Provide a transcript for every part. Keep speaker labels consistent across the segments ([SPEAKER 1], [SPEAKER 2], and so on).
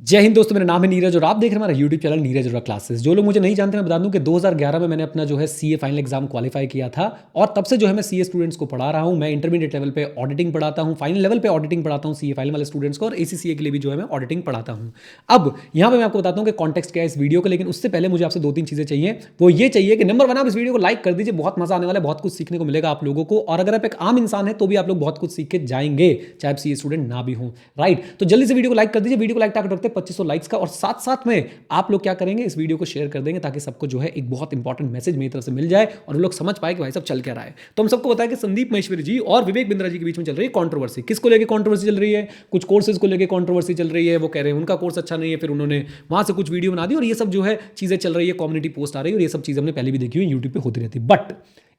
[SPEAKER 1] जय हिंद दोस्तों, मेरा नाम है नीरज और आप देख रहे हैं हमारा YouTube channel Neeraj Arora classes. जो लोग मुझे नहीं जानते, मैं बता दूं कि 2011 में मैंने अपना जो है सीए फाइनल एग्जाम क्वालिफाई किया था और तब से जो है मैं सीए स्टूडेंट्स को पढ़ा रहा हूं। मैं इंटरमीडिएट लेवल पे ऑडिटिंग पढ़ाता हूं, फाइनल लेवल पे ऑडिटिंग पढ़ाता हूं सीए फाइनल वाले स्टूडेंट्स को, और एसीसीए के लिए भी जो है मैं ऑडिटिंग पढ़ाता हूं। अब यहाँ पे मैं आपको बताता हूँ कि कॉन्टेक्स्ट क्या है इस वीडियो का, लेकिन उससे पहले मुझे आपसे 2-3 चीजें चाहिए। वो ये चाहिए कि नंबर 1, आप इस वीडियो को लाइक कर दीजिए, बहुत मजा आने वाला है, बहुत कुछ सीखने को मिलेगा आप लोगों को। और अगर आप एक आम इंसान है तो भी आप लोग बहुत कुछ सीख के जाएंगे, चाहे आप सीए स्टूडेंट ना भी हो, राइट। तो जल्दी से वीडियो को लाइक कर दीजिए। वीडियो को लाइक टारगेट रखते हैं 2500 लाइक्स का, और साथ साथ में आप लोग क्या करेंगे, इस वीडियो को शेयर कर देंगे ताकि सबको जो है एक बहुत इंपॉर्टेंट मैसेज मेरी तरफ से मिल जाए और वो लोग समझ पाए कि भाई सब चल क्या रहा है। तो हम सबको बताया कि संदीप महेश्वरी जी और विवेक बिंद्रा जी के बीच में चल रही है कंट्रोवर्सी। किसको लेके कंट्रोवर्सी चल रही है? कुछ कोर्सेज को लेके कंट्रोवर्सी चल रही है। वो कह रहे हैं उनका कोर्स अच्छा नहीं है, फिर उन्होंने वहां से कुछ वीडियो बना दी और ये सब जो है चीजें चल रही है, कम्युनिटी पोस्ट आ रही है, और ये सब चीजें हमने पहले भी देखी हुई यूट्यूब पे होती रहती। बट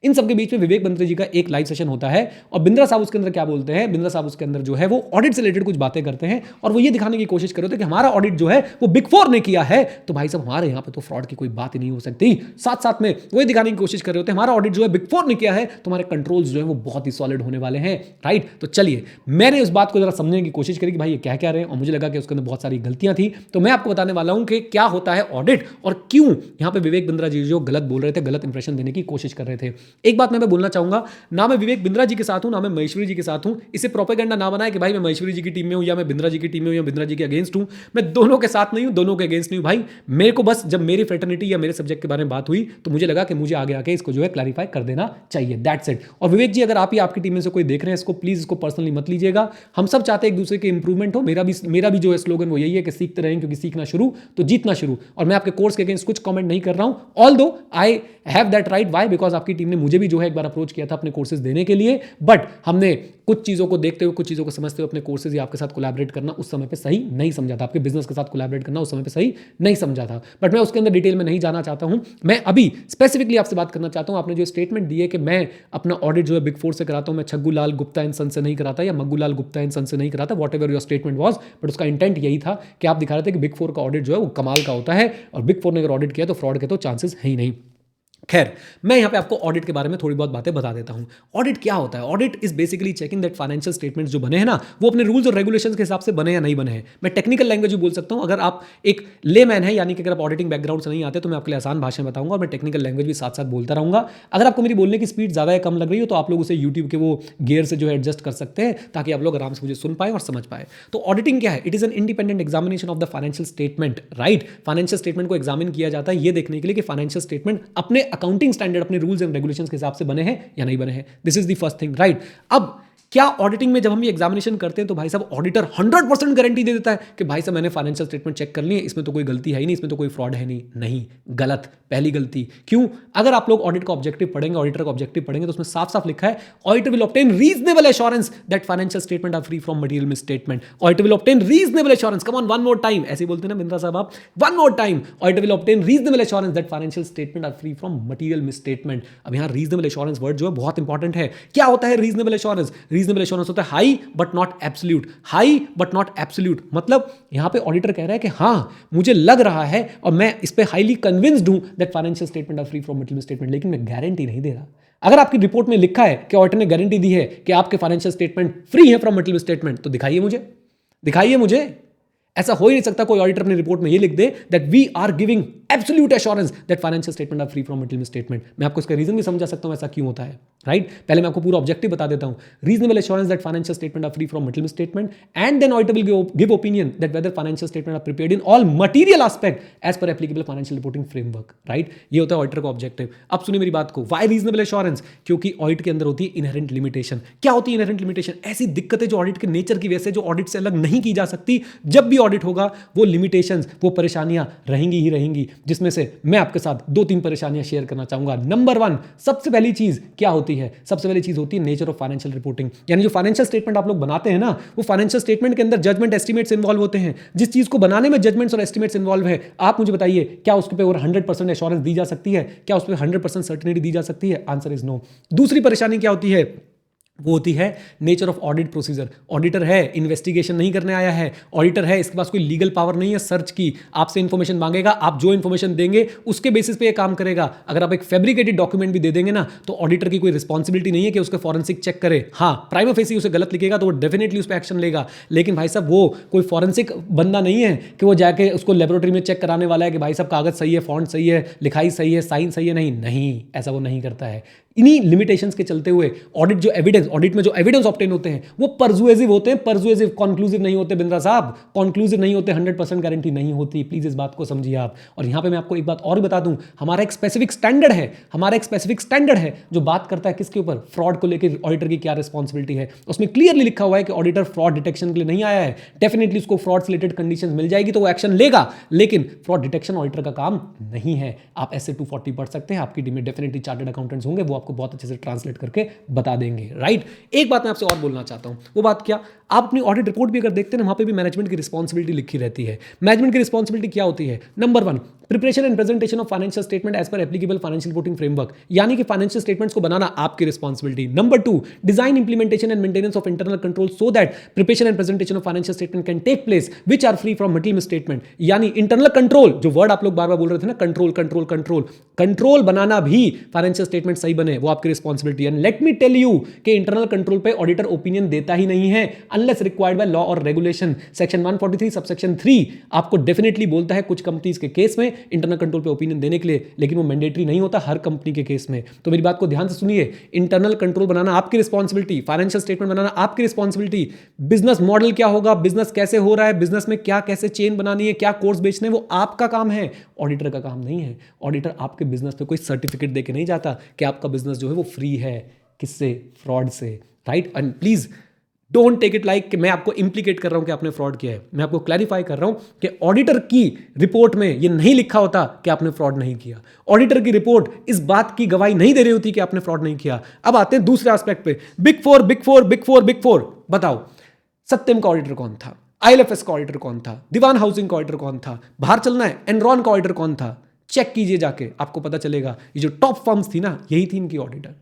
[SPEAKER 1] इन सबके बीच में विवेक बिंद्रा जी का एक लाइव सेशन होता है और बिंद्रा साहब उसके अंदर क्या बोलते हैं, बिंद्रा साहब उसके अंदर जो है वो ऑडिट से रिलेटेड कुछ बातें करते हैं और वो ये दिखाने की कोशिश कर रहे थे कि हमारा ऑडिट जो है वो बिग फोर ने किया है, तो भाई साहब हमारे यहाँ पे तो फ्रॉड की कोई बात ही नहीं हो सकती। साथ साथ में वो ये दिखाने की कोशिश कर रहे होते हैं हमारा ऑडिट जो है बिग फोर ने किया है, तो हमारे कंट्रोल्स जो है वो बहुत ही सॉलिड होने वाले हैं, राइट। तो चलिए, मैंने उस बात को जरा समझने की कोशिश करी कि भाई ये क्या कह रहे हैं, और मुझे लगा कि उसके अंदर बहुत सारी गलतियां थी। तो मैं आपको बताने वाला हूं कि क्या होता है ऑडिट और क्यों यहाँ पे विवेक बिंद्रा जी जो गलत बोल रहे थे, गलत इंप्रेशन देने की कोशिश कर रहे थे। एक बात मैं बोलना चाहूंगा, ना मैं विवेक बिंद्रा जी के साथ हूं, ना मैं महेश्वरी जी के साथ हूं। इसे प्रोपेगेंडा ना बनाए कि भाई मैं महेश्वरी जी की टीम में हूं या मैं बिंद्रा जी की टीम में हूं या बिंद्रा जी के अगेंस्ट हूं। मैं दोनों के साथ नहीं हूं, दोनों के अगेंस्ट नहीं हूं भाई। मेरे को बस जब मेरी फ्रेटर्निटी या मेरे सब्जेक्ट के बारे में बात हुई तो मुझे लगा कि मुझे आगे आके इसको जो है क्लैरिफाई कर देना चाहिए, दैट्स इट। और विवेक जी, अगर आप ही आपकी टीम में से कोई देख रहे हैं इसको, प्लीज इसको पर्सनली मत लीजिएगा। हम सब चाहते हैं एक दूसरे के इंप्रूवमेंट हो। मेरा भी जो है स्लोगन वो यही है कि सीखते रहें, क्योंकि सीखना शुरू तो जीतना शुरू। और मैं आपके कोर्स के अगेंस्ट कुछ कमेंट नहीं कर रहा हूं, although I have that right. Why? Because आपकी टीम ने मुझे भी जो है एक बार अप्रोच किया था अपने कोर्सेज देने के लिए, बट हमने कुछ चीज़ों को देखते हुए, कुछ चीज़ों को समझते हुए अपने कोर्सेज या आपके साथ कोलैबोरेट करना उस समय पे सही नहीं समझा था, आपके बिजनेस के साथ कोलैबोरेट करना उस समय पे सही नहीं समझा था। बट मैं उसके अंदर डिटेल में नहीं जाना चाहता हूं। मैं अभी स्पेसिफिकली आपसे बात करना चाहता हूं। आपने जो स्टेटमेंट दी है कि मैं अपना ऑडिट जो है बिग फोर से कराता हूं, मैं छग्गू लाल गुप्ता एंड सन से नहीं कराता या मग्गू लाल गुप्ता एंड सन से नहीं कराता, what ever your statement was, but उसका इंटेंट यही था कि आप दिखा रहे थे कि बिग फोर का ऑडिट जो है वो कमाल का होता है और बिग फोर ने अगर ऑडिट किया तो फ्रॉड के तो चांसेस है ही नहीं। खैर, मैं यहां पे आपको ऑडिट के बारे में थोड़ी बहुत बातें बता देता हूं। ऑडिट क्या होता है? Audit is basically checking that financial statements जो बने हैं ना, वो अपने रूल्स और रेगुलेशंस के हिसाब से बने या नहीं बने हैं। मैं टेक्निकल लैंग्वेज भी बोल सकता हूं। अगर आप एक लेमैन है, यानी कि अगर आप ऑडिटिंग बैकग्राउंड से नहीं आते, तो मैं आपके लिए आसान भाषा में बताऊंगा और मैं टेक्निकल लैंग्वेज भी साथ साथ बोलता रहूंगा। अगर आपको मेरी बोलने की स्पीड ज्यादा या कम लग रही हो तो आप लोग उसे यूट्यूब के वो गियर से जो है एडजस्ट कर सकते हैं, ताकि आप लोग आराम से मुझे सुन पाए और समझ पाए। तो ऑडिटिंग क्या है? It is an independent examination of the financial statement, right. Financial statement को एग्जामिन किया जाता है ये देखने के लिए कि फाइनेंशियल स्टेटमेंट अपने अकाउंटिंग स्टैंडर्ड, अपने रूल्स एंड रेगुलेशंस के हिसाब से बने हैं या नहीं बने हैं। This is the first thing, right. अब क्या ऑडिटिंग में जब हम ये एग्जामिनेशन करते हैं तो भाई साहब ऑडिटर 100% गारंटी दे देता है कि भाई साहब मैंने फाइनेंशियल स्टेटमेंट चेक कर लिए, इसमें तो कोई गलती है ही नहीं, इसमें तो कोई फ्रॉड है नहीं? नहीं, गलत, पहली गलती। क्यों? अगर आप लोग ऑडिट का ऑब्जेक्टिव पढ़ेंगे, ऑडिटर का ऑब्जेक्टिव पढ़ेंगे, तो उसमें साफ साफ लिखा है auditor will obtain reasonable assurance that financial statement are free from material misstatement. Auditor will obtain reasonable assurance, come on, one more time, ऐसे बोलते हैं ना बिंद्रा साहब आप, one more time. Auditor will obtain reasonable assurance that financial statement are free from material misstatement. अब यहां reasonable assurance word जो है बहुत इंपॉर्टेंट है। क्या होता है रीजनेबल एश्योरेंस? रीजनेबल एश्योरेंस होता है high but not absolute. High but not absolute मतलब यहां पे ऑडिटर कह रहा है कि हां मुझे लग रहा है और मैं इस पे हाईली कन्विंस्ड हूं that financial statement are free from material misstatement, लेकिन मैं गारंटी नहीं दे रहा। अगर आपकी रिपोर्ट में लिखा है कि ऑडिटर ने गारंटी दी है कि आपके फाइनेंशियल स्टेटमेंट फ्री है फ्रॉम मटेरियल मिसस्टेटमेंट, तो दिखाइए मुझे, दिखाइए मुझे। ऐसा हो ही नहीं सकता कोई ऑडिटर अपनी रिपोर्ट में ये लिख दे that we are giving absolute assurance that financial statement are free from material misstatement. मैं आपको इसका रीजन भी समझा सकता हूं ऐसा क्यों होता है, राइट। पहले मैं आपको पूरा ऑब्जेक्टिव बता देता हूं। Reasonable assurance that financial statement are free from material misstatement and then auditor will give opinion that whether financial statement are prepared in all material aspect as per applicable financial reporting framework, right. ये होता है auditor का objective. अब सुनिए मेरी बात को, why reasonable assurance? क्योंकि ऑडिट के अंदर होती है इनहेरेंट लिमिटेशन। क्या होती है इनहेरेंट लिमिटेशन? ऐसी दिक्कतें जो ऑडिट के नेचर की वजह से, जो ऑडिट से अलग नहीं की जा सकती। जब भी ऑडिट होगा वो लिमिटेशंस, वो परेशानियां रहेंगी ही रहेंगी, जिसमें से मैं आपके साथ 2-3 परेशानियां शेयर करना चाहूंगा। नंबर 1, सबसे पहली चीज क्या होती है? सबसे पहली चीज होती है नेचर ऑफ फाइनेंशियल रिपोर्टिंग। यानी जो फाइनेंशियल स्टेटमेंट आप लोग बनाते हैं ना, वो फाइनेंशियल स्टेटमेंट के अंदर जजमेंट एस्टिमेट्स इन्वॉल्व होते हैं। जिस चीज को बनाने में जजमेंट्स और एस्टिमेट्स इन्वॉल्व है, आप मुझे बताइए क्या उस पर 100% एश्योरेंस दी जा सकती है? क्या उस पर 100% सर्टेनिटी दी जा सकती है? Answer is no. दूसरी परेशानी क्या होती है? वो होती है nature of audit procedure. Auditor है, इन्वेस्टिगेशन नहीं करने आया है, ऑडिटर है, इसके पास कोई लीगल पावर नहीं है सर्च की, आपसे इन्फॉर्मेशन मांगेगा, आप जो इन्फॉर्मेशन देंगे उसके बेसिस पे ये काम करेगा। अगर आप एक फैब्रिकेटेड डॉक्यूमेंट भी दे देंगे ना, तो ऑडिटर की कोई रिस्पॉन्सिबिलिटी नहीं है कि उसके फॉरेंसिक चेक करे। हाँ, प्राइमा फेसी उसे गलत लिखेगा तो वो डेफिनेटली उस पर एक्शन लेगा, लेकिन भाई साहब वो कोई फॉरेंसिक बंदा नहीं है कि वो जाके उसको लेबोरेटरी में चेक कराने वाला है कि भाई साहब कागज सही है, फॉन्ट सही है, लिखाई सही है, साइन सही है। नहीं नहीं, ऐसा वो नहीं करता है। इन्हीं लिमिटेशंस के चलते हुए ऑडिट में जो एविडेंस ऑब्टेन होते हैं वो परसुएसिव होते हैं, परसुएसिव, कॉन्क्लूसिव नहीं होते बिंद्रा साहब, कॉन्क्लूसिव नहीं होते, 100% गारंटी नहीं होती। प्लीज इस बात को समझिए आप। और यहां पे मैं आपको एक बात और भी बता दूं, हमारा एक स्पेसिफिक स्टैंडर्ड है जो बात करता है किसके ऊपर, फ्रॉड को लेकर ऑडिटर की क्या रिस्पॉन्सिबिलिटी है। उसमें क्लियरली लिखा हुआ है कि ऑडिटर फ्रॉड डिटेक्शन के लिए नहीं आया है, डेफिनेटली उसको फ्रॉड से रिलेटेड कंडीशन मिल जाएगी तो वो एक्शन लेगा, लेकिन फ्रॉड डिटेक्शन ऑडिटर का काम नहीं है। आप ऐसे 240 पढ़ सकते हैं, आपकी टीम में डेफिनेटली चार्टर्ड अकाउंटेंट्स होंगे, वो आपको बहुत अच्छे से ट्रांसलेट करके बता देंगे, राइट। एक बात मैं आपसे और बोलना चाहता हूं, वो बात क्या, आप अपनी ऑडिट रिपोर्ट भी अगर देखते हैं ना, वहां पे भी मैनेजमेंट की रिस्पॉन्सिबिलिटी लिखी रहती है। मैनेजमेंट की रिस्पॉन्सिबिलिटी क्या होती है? Number 1, preparation and presentation of financial statement as per applicable financial reporting framework, यानी कि फाइनेंशियल स्टेटमेंट्स को बनाना आपकी responsibility. Number 2, design, implementation and maintenance of internal control so that preparation and presentation of financial statement can take place which are free from material misstatement, यानी internal control, जो word आप लोग बार बार बोल रहे थे ना, कंट्रोल कंट्रोल कंट्रोल, कंट्रोल बनाना भी फाइनेंशियल स्टेटमेंट सही बने, वो आपकी रिस्पॉन्सिबिलिटी है। लेट मी टेल यू कि इंटरनल कंट्रोल पे ऑडिटर ओपिनियन देता ही नहीं है अनलेस रिक्वायर्ड बाय लॉ और रेगुलेशन। सेक्शन 143 सबसेक्शन 3 आपको डेफिनेटली बोलता है कुछ कंपनीज के केस में इंटरनल कंट्रोल पे ओपिनियन देने के लिए, लेकिन वो मैंडेटरी नहीं होता हर कंपनी के केस में। तो मेरी बात को ध्यान से सुनिए, इंटरनल कंट्रोल बनाना आपकी रिस्पॉन्सिबिलिटी, फाइनेंशियल स्टेटमेंट बनाना आपकी रिस्पॉन्सिबिलिटी, बिजनेस मॉडल क्या होगा, बिजनेस कैसे हो रहा है, बिजनेस में क्या कैसे चेन बनानी है, क्या कोर्स बेचने, वो आपका काम है, ऑडिटर का काम नहीं है। ऑडिटर आपके बिजनेस पे कोई सर्टिफिकेट देके नहीं जाता कि आपका बिजनेस जो है वो फ्री है, किससे, फ्रॉड से, right. And please don't take it like कि मैं आपको इंप्लीकेट कर रहा हूं कि आपने फ्रॉड किया है, मैं आपको क्लैरिफाई कर रहा हूं कि ऑडिटर की रिपोर्ट में ये नहीं लिखा होता कि आपने फ्रॉड नहीं किया, ऑडिटर की रिपोर्ट इस बात की गवाही नहीं दे रही होती कि आपने फ्रॉड नहीं किया। अब आते हैं दूसरे एस्पेक्ट पे, बिग फोर, बताओ सत्यम का ऑडिटर कौन था, आईएलएफएस का ऑडिटर कौन था, दीवान हाउसिंग का ऑडिटर कौन था, बाहर चलना है, एनरॉन का ऑडिटर कौन था, चेक कीजिए जाके, आपको पता चलेगा ये जो टॉप फर्म्स थी ना, यही थी इनकी ऑडिटर,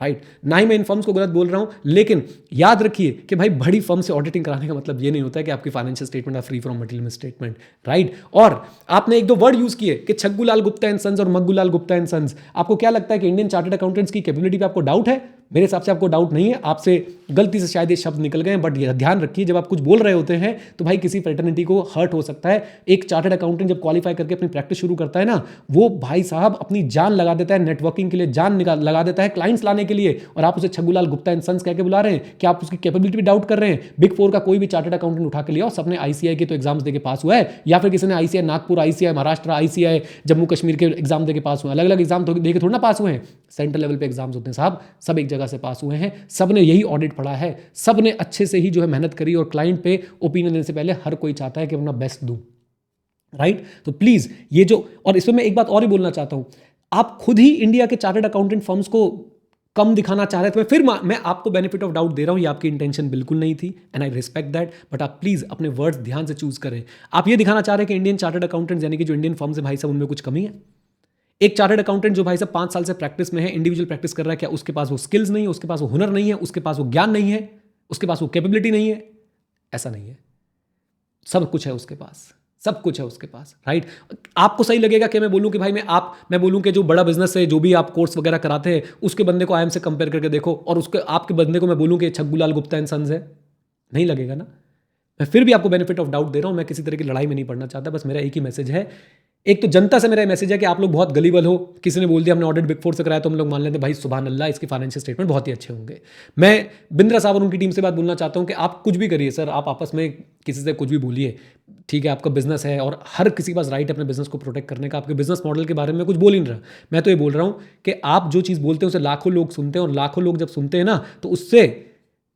[SPEAKER 1] राइट। ना ही मैं इन फर्म्स को गलत बोल रहा हूं, लेकिन याद रखिए कि भाई बड़ी फर्म से ऑडिटिंग कराने का मतलब ये नहीं होता है कि आपकी financial statement are free from material statement, right. और आपने एक दो वर्ड यूज किए कि छग्गूलाल गुप्ता एंड सन्स और मग्गूलाल गुप्ता एंड सन्स, आपको क्या लगता है कि इंडियन चार्टर्ड अकाउंटेंट्स की कैपेबिलिटी पे आपको डाउट है? मेरे हिसाब से आपको डाउट नहीं है, आपसे गलती से शायद ये शब्द निकल गए, बट ये ध्यान रखिए जब आप कुछ बोल रहे होते हैं तो भाई किसी फ्रेटर्निटी को हर्ट हो सकता है। एक चार्टर्ड अकाउंटेंट जब क्वालिफाई करके अपनी प्रैक्टिस शुरू करता है ना, वो भाई साहब अपनी जान लगा देता है नेटवर्किंग के लिए, जान लगा देता है क्लाइंट्स लाने के लिए, और आप उसे छग्गूलाल गुप्ता एंड सन्स कह के बुला रहे हैं कि आप उसकी कैपेबिलिटी भी डाउट कर रहे हैं। बिग फोर का कोई भी चार्टर्ड अकाउंटेंट उठा के लिया, सबने आईसीआई के तो एग्जाम्स देके पास हुआ है, या फिर किसी ने ICI Nagpur, ICI Maharashtra, ICI Jammu Kashmir के एग्जाम देके पास हुए, अलग अलग एग्जाम देके थोड़ा ना पास हुए हैं, सेंट्रल लेवल पे एग्जाम्स होते हैं साहब, सब एक जगह से पास हुए हैं, सब ने यही ऑडिट पढ़ा है, सब ने अच्छे से ही जो है मेहनत करी, और क्लाइंट पे ओपिनियन देने से पहले हर कोई चाहता है कि अपना बेस्ट दूं, राइट। तो प्लीज ये जो, और इसमें मैं एक बात और ही बोलना चाहता हूं, आप खुद ही इंडिया के चार्टर्ड अकाउंटेंट फर्म्स को कम दिखाना चाह रहे थे, फिर मैं आपको बेनिफिट ऑफ डाउट दे रहा हूं, ये आपकी इंटेंशन बिल्कुल नहीं थी, and I respect that, but आप प्लीज अपने वर्ड्स ध्यान से चूज करें। आप ये दिखाना चाह रहे हैं कि इंडियन चार्टर्ड अकाउंटेंट्स यानी कि जो इंडियन फर्म्स है भाई साहब, उनमें कुछ कमी है। एक चार्टर्ड अकाउंटेंट जो भाई साहब 5 साल से प्रैक्टिस में है, इंडिविजुअल प्रैक्टिस कर रहा है, क्या उसके पास वो स्किल्स नहीं है, उसके पास वो हुनर नहीं है, उसके पास वो ज्ञान नहीं है, उसके पास वो कैपेबिलिटी नहीं है? ऐसा नहीं है, सब कुछ है उसके पास, सब कुछ है उसके पास, राइट। आपको सही लगेगा कि मैं बोलूं कि भाई मैं बोलूं कि जो बड़ा बिजनेस है, जो भी आप कोर्स वगैरह कराते हैं, उसके बंदे को आईएम से कंपेयर करके देखो, और उसके आपके बंदे को मैं बोलूं कि छग्गूलाल गुप्ता एंड सन्स है, नहीं लगेगा ना। मैं फिर भी आपको बेनिफिट ऑफ डाउट दे रहा हूं, मैं किसी तरह की लड़ाई में नहीं पड़ना चाहता, बस मेरा एक ही मैसेज है, एक तो जनता से मेरा मैसेज है कि आप लोग बहुत गलीबल हो, किसी ने बोल दिया हमने ऑडिट बिग फोर से कराया तो हम लोग मान लेते हैं भाई सुभान अल्लाह इसकी फाइनेंशियल स्टेटमेंट बहुत ही अच्छे होंगे। मैं बिंद्रा साहब और उनकी टीम से बात बोलना चाहता हूं कि आप कुछ भी करिए सर, आप आपस में किसी से कुछ भी बोलिए, ठीक है, आपका बिजनेस है और हर किसी के पास राइट है अपने बिजनेस को प्रोटेक्ट करने का, आपके बिजनेस मॉडल के बारे में कुछ बोल ही नहीं रहा। मैं तो ये बोल रहा हूँ कि आप जो चीज़ बोलते हैं उसे लाखों लोग सुनते हैं, और लाखों लोग जब सुनते हैं ना तो उससे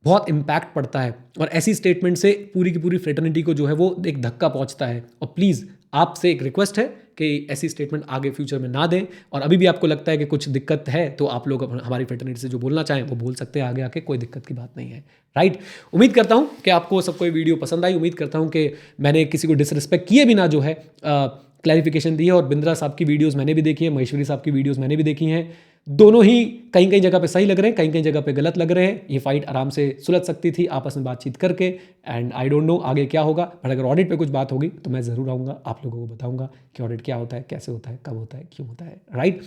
[SPEAKER 1] बहुत इंपैक्ट पड़ता है, और ऐसी स्टेटमेंट से पूरी की पूरी फ्रेटर्निटी को जो है वो एक धक्का पहुंचता है। और प्लीज़ आपसे एक रिक्वेस्ट है कि ऐसी स्टेटमेंट आगे फ्यूचर में ना दें, और अभी भी आपको लगता है कि कुछ दिक्कत है तो आप लोग हमारी फ्रेटर्निटी से जो बोलना चाहें वो बोल सकते हैं आगे आके, कोई दिक्कत की बात नहीं है, राइट। उम्मीद करता हूं कि आपको सबको ये वीडियो पसंद आई, उम्मीद करता हूं कि मैंने किसी को डिसरिस्पेक्ट किए बिना जो है क्लैरिफिकेशन दी है, और बिंद्रा साहब की वीडियोज़ मैंने भी देखी है, महेश्वरी साहब की वीडियोज़ मैंने भी देखी हैं, दोनों ही कहीं कहीं जगह पे सही लग रहे हैं, कहीं कहीं जगह पे गलत लग रहे हैं। ये फाइट आराम से सुलझ सकती थी आपस में बातचीत करके, एंड आई डोंट नो आगे क्या होगा, बट अगर ऑडिट पे कुछ बात होगी तो मैं ज़रूर आऊँगा, आप लोगों को बताऊंगा कि ऑडिट क्या होता है, कैसे होता है, कब होता है, क्यों होता है, राइट।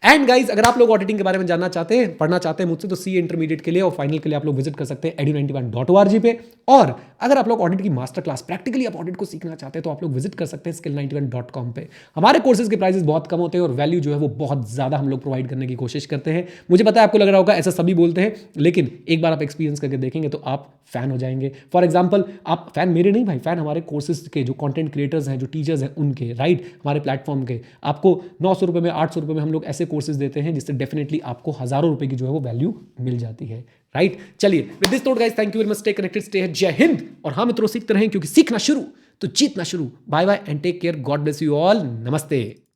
[SPEAKER 1] एंड गाइज, अगर आप लोग ऑडिटिंग के बारे में जानना चाहते हैं, पढ़ना चाहते हैं मुझसे, तो सी इंटरमीडिएट के लिए और फाइनल के लिए आप लोग विजिट कर सकते हैं edu91.org पे। और अगर आप लोग ऑडिट की मास्टर क्लास प्रैक्टिकली आप ऑडिट को सीखना चाहते हैं तो आप लोग विजिट कर सकते हैं skill91.com पे। हमारे कोर्सेज के प्राइसेस बहुत कम होते हैं और वैल्यू जो है वो बहुत ज़्यादा हम लोग प्रोवाइड करने की कोशिश करते हैं। मुझे पता है आपको लग रहा होगा ऐसा सभी बोलते हैं, लेकिन एक बार आप एक्सपीरियंस करके देखेंगे तो आप फैन हो जाएंगे। फॉर एग्जाम्पल, आप फैन मेरे नहीं भाई, फैन हमारे कोर्सेज के जो कंटेंट क्रिएटर्स हैं, जो टीचर्स हैं उनके, राइट, हमारे प्लेटफॉर्म के। आपको 900 रुपये में, 800 रुपये में हम लोग ऐसे कोर्सेज देते हैं जिससे डेफिनेटली आपको हज़ारों रुपये की जो है वो वैल्यू मिल जाती है, राइट। चलिए, with this note guys, thank you very much, stay connected, stay जय हिंद। और हाँ मित्रों, सीखते रहें, क्योंकि सीखना शुरू तो जीतना शुरू। Bye bye and take care, God bless you all, नमस्ते।